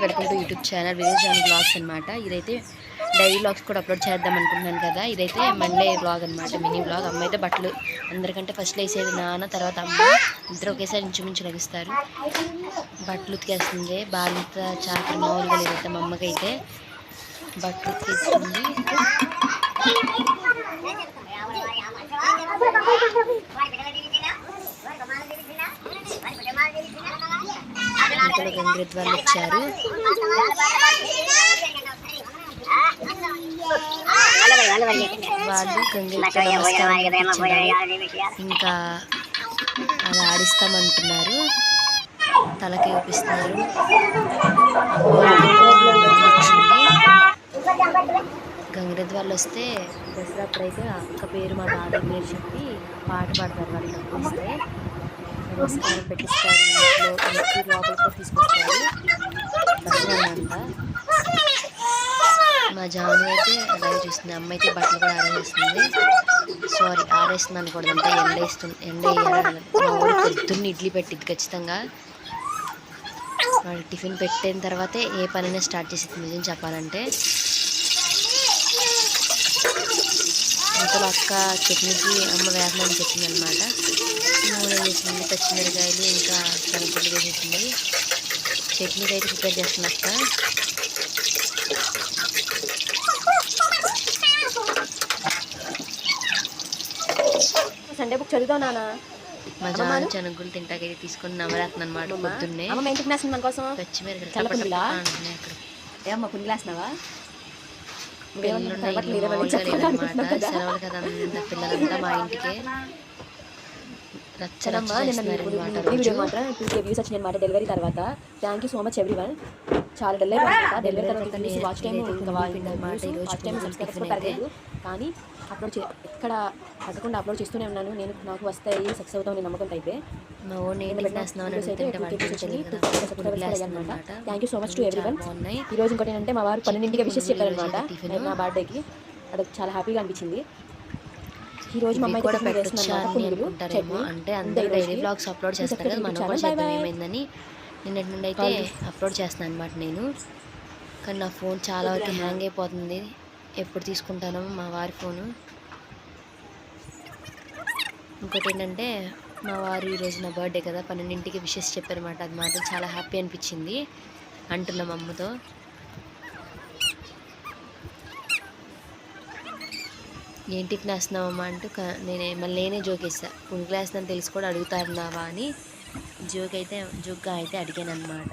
Welcome to YouTube channel village జాన్ blogs అనమాట. ఇదైతే డైలీ బ్లాగ్స్ కూడా అప్లోడ్ చేద్దాం అనుకుంటున్నాను కదా. ఇదైతే మండే బ్లాగ్ అనమాట, మినీ బ్లాగ్. అమ్మ అయితే బట్టలు అందరికంటే ఫస్ట్ వేసేది నాన్న, తర్వాత అమ్మ. ఇద్దరు ఒకేసారి ఇంచుమించు లభిస్తారు. బట్టలు ఉతికేస్తుంది. బాలింత చాకరి మామూలుగా లేదైతే మా అమ్మకైతే బట్టలు ఉతికేస్తుంది. ఇంతలో గంగిరెద్దు వాళ్ళు వచ్చారు. వాళ్ళు గంగిరెద్దు నమస్కారం ఇంకా అది ఆడిస్తామంటున్నారు. తలకి ఊపిస్తున్నారు. గంగిరెద్దు వాళ్ళు వస్తే దసరా అప్పుడైతే అక్క పేరు మా తాత పేరు చెప్పి పాట పాడతారు. వాళ్ళు డబ్బులు ఇస్తే నమస్కారం పెట్టిస్తారు. ఇంట్లో లోపలికి తీసుకొస్తారు. దసరా అంట. మా జాను అయితే అలాగే చూస్తుంది. అమ్మ అయితే బట్టలు కూడా ఆరేస్తుంది. సారీ, ఆరేస్తుంది అనకూడదంట, ఎండ వేయాలి. మా ఊరు పొద్దున్న ఇడ్లీ పెట్టింది ఖచ్చితంగా. వాడు టిఫిన్ పెట్టిన తర్వాతే ఏ పనైనా స్టార్ట్ చేసేది నిజం చెప్పాలంటే. ఇంతలో అక్క చట్నీకి అమ్మ వేపమని చెప్పింది అనమాట. నూనె వేసింది, పచ్చిమిరకాయలు ఇంకా శనగపల్లి వేసేసింది. చట్నీకి అయితే ప్రిపేర్ చేస్తుంది అక్క. సండే బుక్ చదువుతావు నాన్న. మా జాను శనగలు తింటాకైతే తీసుకొని నవరాత్న అనమాట. పొద్దున్నే పచ్చిమిరకాయలు ఏమమ్మా కొన్ని గ్లాస్నావా? సెలవులు కదా, అంత పిల్లలంతా మా ఇంటికి వ్యూస్ వచ్చినాయి అనమాట డెలివరీ తర్వాత. Thank you so much everyone. చాలా డెలివరీ తర్వాత వాచ్ టైం తగ్గలేదు, కానీ అప్లోడ్ ఎక్కడ తగ్గకుండా అప్లోడ్ చేస్తూనే ఉన్నాను. నాకు వస్తాయి, సక్సెస్ అవుతామని నమ్మకంతో అయితే thank you so much to everyone. ఈ రోజు ఇంకోటి ఏంటంటే మా వారు 12ంటికి విషెస్ చెప్పారనమాట నా బర్త్డేకి. అది చాలా హ్యాపీగా అనిపించింది. ఈ రోజు మా అమ్మాయి కూడా అంటే అందరూ డైలీ బ్లాగ్స్ అప్లోడ్ చేస్తారు కదా, మనం కూడా చేద్దాం ఏమైందని నిన్నటి నుండి అయితే అప్లోడ్ చేస్తున్నాను అనమాట నేను. కానీ నా ఫోన్ చాలా వరకు హ్యాంగ్ అయిపోతుంది. ఎప్పుడు తీసుకుంటానో మా వారి ఫోను. ఇంకోటి ఏంటంటే మా వారు ఈరోజు నా బర్త్డే కదా, 12ంటికి విషెస్ చెప్పారన్నమాట. అది మాత్రం చాలా హ్యాపీ అనిపించింది అంటున్నాం అమ్మతో. ఏం టిఫిన్ వేస్తున్నావమ్మా అంటూ నేనే జోక్ వేసా. పుంగులు వేస్తున్నాను తెలిసి కూడా అడుగుతారున్నావా అని జోక్గా అయితే అడిగాను అనమాట.